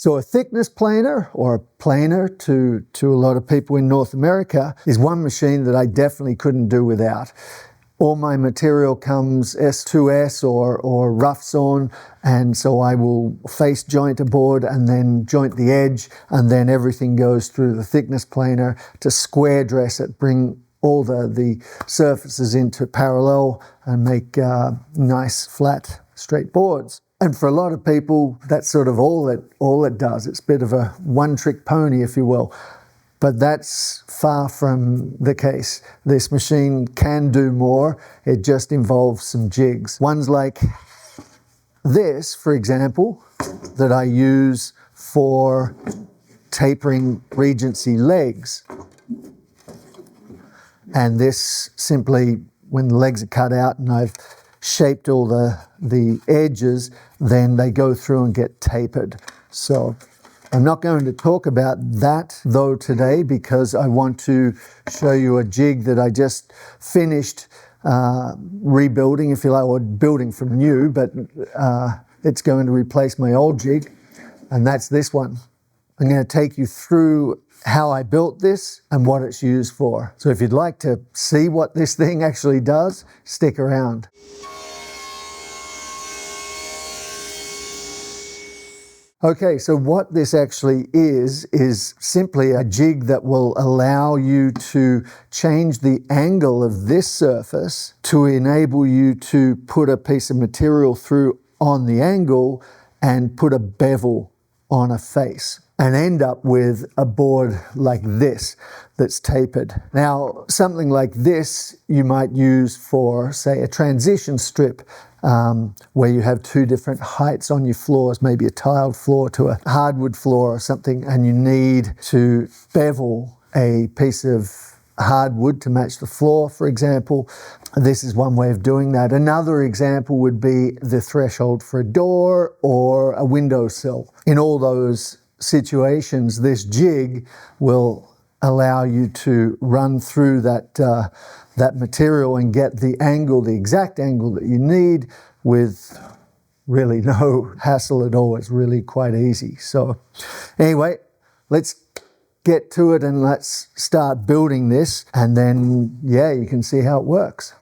So a thickness planer, or a planer to a lot of people in North America, is one machine that I definitely couldn't do without. All my material comes S2S or rough sawn, and so I will face joint a board and then joint the edge, and then everything goes through the thickness planer to square dress it, bring all the surfaces into parallel and make nice flat straight boards. And for a lot of people, that's sort of all it does. It's a bit of a one-trick pony, if you will. But that's far from the case. This machine can do more. It just involves some jigs. Ones like this, for example, that I use for tapering Regency legs. And this simply, when the legs are cut out and I've shaped all the edges, then they go through and get tapered. So I'm not going to talk about that though today, because I want to show you a jig that I just finished rebuilding, if you like, or building from new, but it's going to replace my old jig, and that's this one. I'm going to take you through how I built this and what it's used for. So if you'd like to see what this thing actually does, stick around. Okay, so what this actually is simply a jig that will allow you to change the angle of this surface to enable you to put a piece of material through on the angle and put a bevel on a face and end up with a board like this that's tapered. Now, something like this you might use for, say, a transition strip, where you have two different heights on your floors, maybe a tiled floor to a hardwood floor or something, and you need to bevel a piece of hardwood to match the floor, for example. This is one way of doing that. Another example would be the threshold for a door or a windowsill. In all those situations, this jig will allow you to run through that material and get the angle, the exact angle that you need, with really no hassle at all. It's really quite easy. So anyway, let's get to it and let's start building this, and then you can see how it works.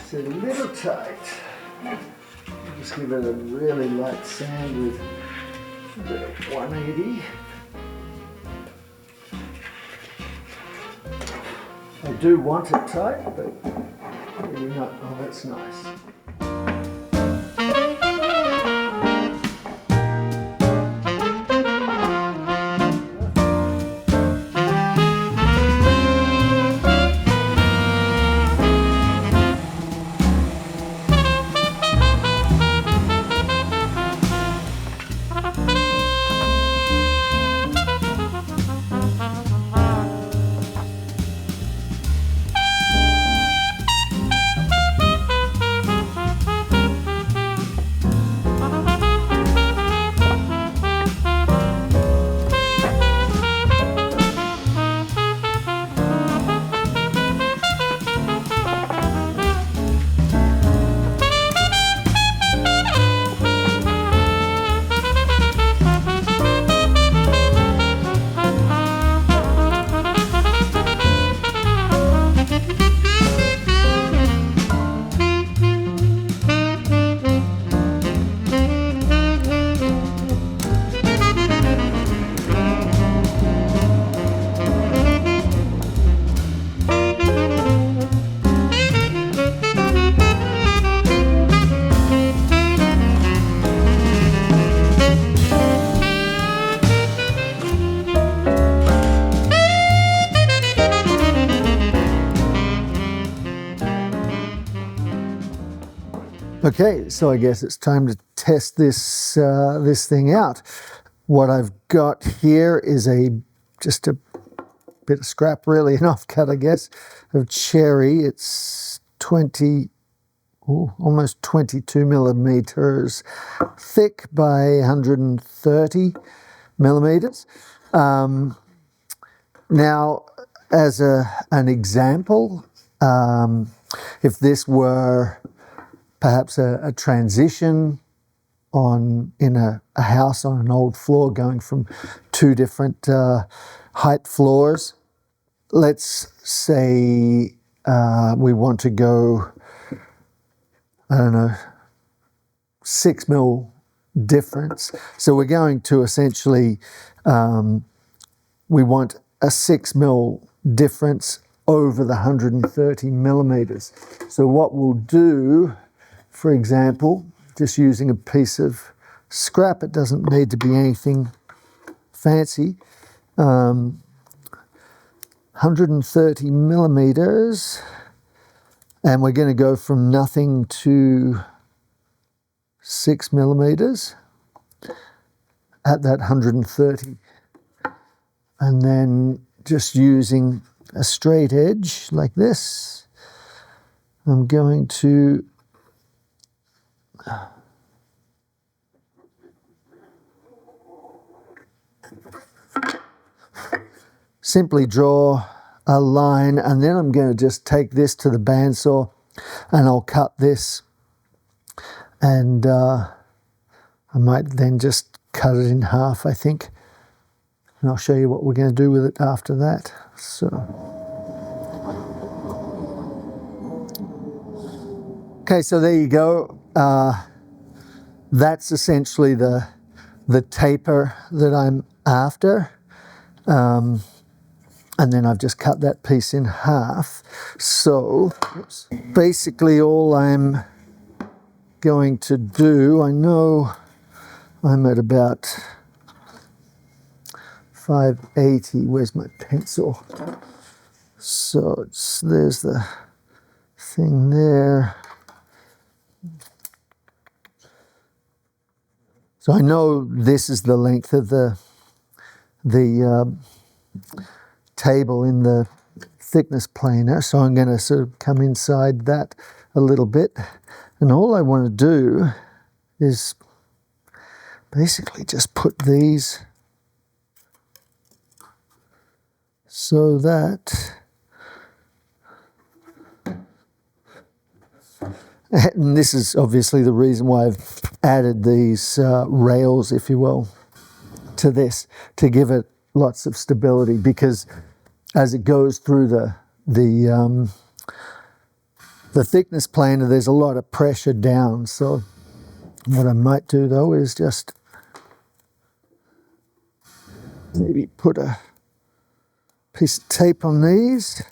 It's a little tight. Just give it a really light sand with the 180. I do want it tight, but maybe not. Oh, that's nice. Okay, so I guess it's time to test this this thing out. What I've got here is just a bit of scrap really, an offcut, I guess, of cherry. It's 20, almost 22 millimeters thick by 130 millimeters. Now, as an example, if this were perhaps a transition in a house on an old floor going from two different height floors, let's say we want to go, I don't know, 6 mil difference. So we're going to essentially, we want a 6 mil difference over the 130 millimeters. So what we'll do, for example, just using a piece of scrap, it doesn't need to be anything fancy, 130 millimeters, and we're going to go from nothing to 6 millimeters at that 130, and then just using a straight edge like this, I'm going to simply draw a line, and then I'm going to just take this to the bandsaw and I'll cut this, and I might then just cut it in half, I think, and I'll show you what we're going to do with it after that. So, okay, so there you go. That's essentially the taper that I'm after. And then I've just cut that piece in half. So basically all I'm going to do, I know I'm at about 580. Where's my pencil? So there's the thing there. So I know this is the length of the table in the thickness planer, so I'm going to sort of come inside that a little bit, and all I want to do is basically just put these so that, and this is obviously the reason why I've added these rails, if you will, to this, to give it lots of stability, because as it goes through the thickness planer, there's a lot of pressure down. So what I might do though is just maybe put a piece of tape on these.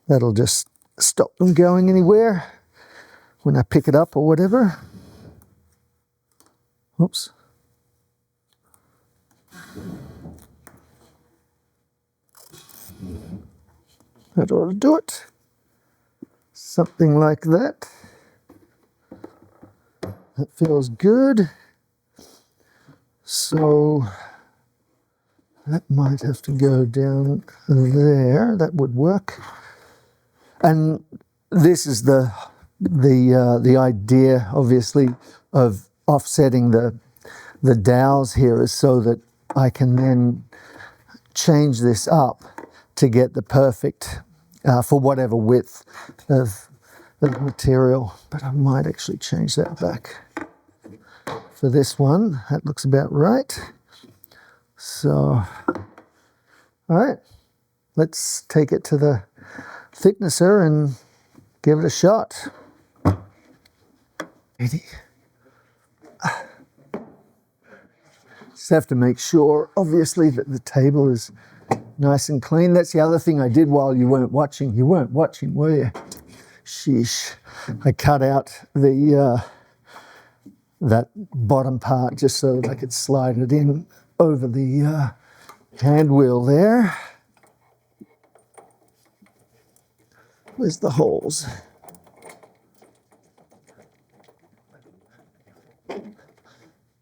That'll just stop them going anywhere when I pick it up or whatever. Oops. That ought to do it. Something like that. That feels good. So that might have to go down there. That would work. And this is the idea, obviously, of offsetting the dowels here, is so that I can then change this up to get the perfect, for whatever width of material. But I might actually change that back for this one. That looks about right. So, all right, let's take it to the thicknesser and give it a shot. Just have to make sure, obviously, that the table is nice and clean. That's the other thing I did while you weren't watching. You weren't watching, were you? Sheesh. I cut out the that bottom part just so that I could slide it in over the hand wheel there. Where's the holes?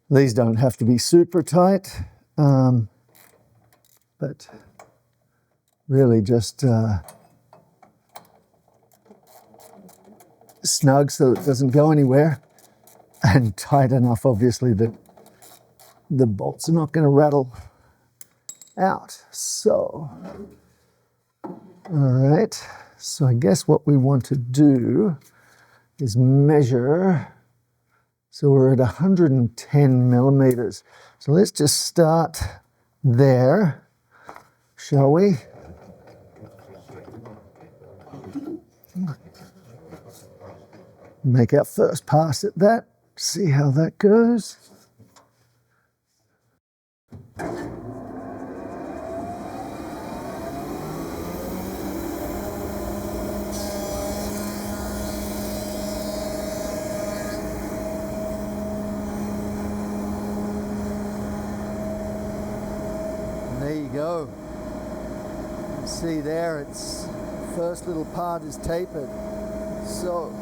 These don't have to be super tight. but really just snug so it doesn't go anywhere, and tight enough obviously that the bolts are not going to rattle out. So, all right, so I guess what we want to do is measure. So we're at 110 millimeters. So let's just start there, shall we? Make our first pass at that, see how that goes. There you go. You can see there, its first little part is tapered. So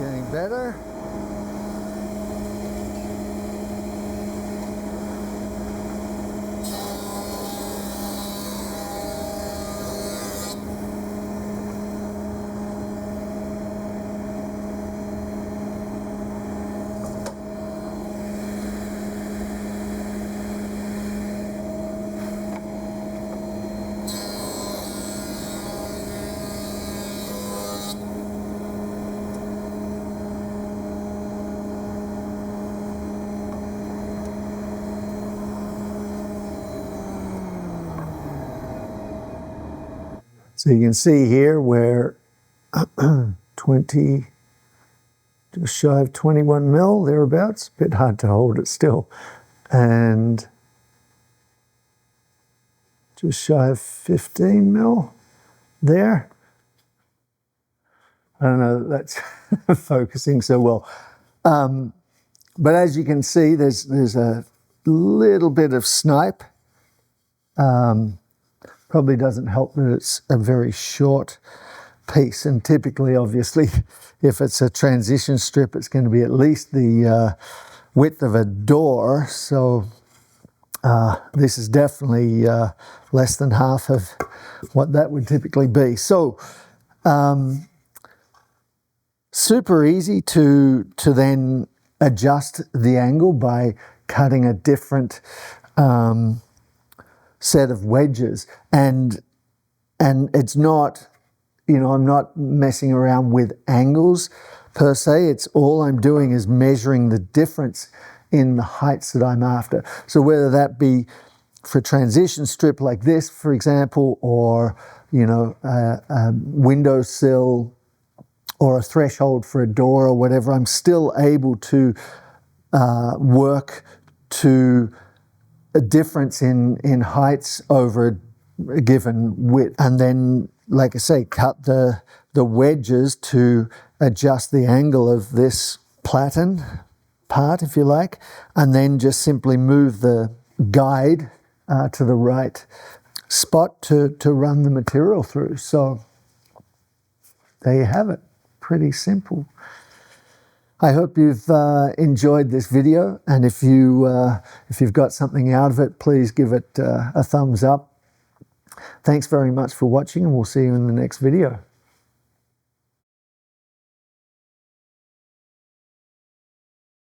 getting better. So you can see here where 20, just shy of 21 mil, thereabouts. A bit hard to hold it still. And just shy of 15 mil there. I don't know that that's focusing so well. But as you can see, there's a little bit of snipe. Probably doesn't help that it's a very short piece, and typically, obviously, if it's a transition strip, it's going to be at least the width of a door. So this is definitely less than half of what that would typically be. So super easy to then adjust the angle by cutting a different set of wedges, and it's not, you know, I'm not messing around with angles per se. It's all I'm doing is measuring the difference in the heights that I'm after. So whether that be for a transition strip like this, for example, or, you know, a windowsill or a threshold for a door or whatever, I'm still able to work to a difference in heights over a given width, and then, like I say, cut the wedges to adjust the angle of this platen part, if you like, and then just simply move the guide to the right spot to run the material through. So there you have it. Pretty simple. I hope you've enjoyed this video, and if you've got something out of it, please give it a thumbs up. Thanks very much for watching, and we'll see you in the next video.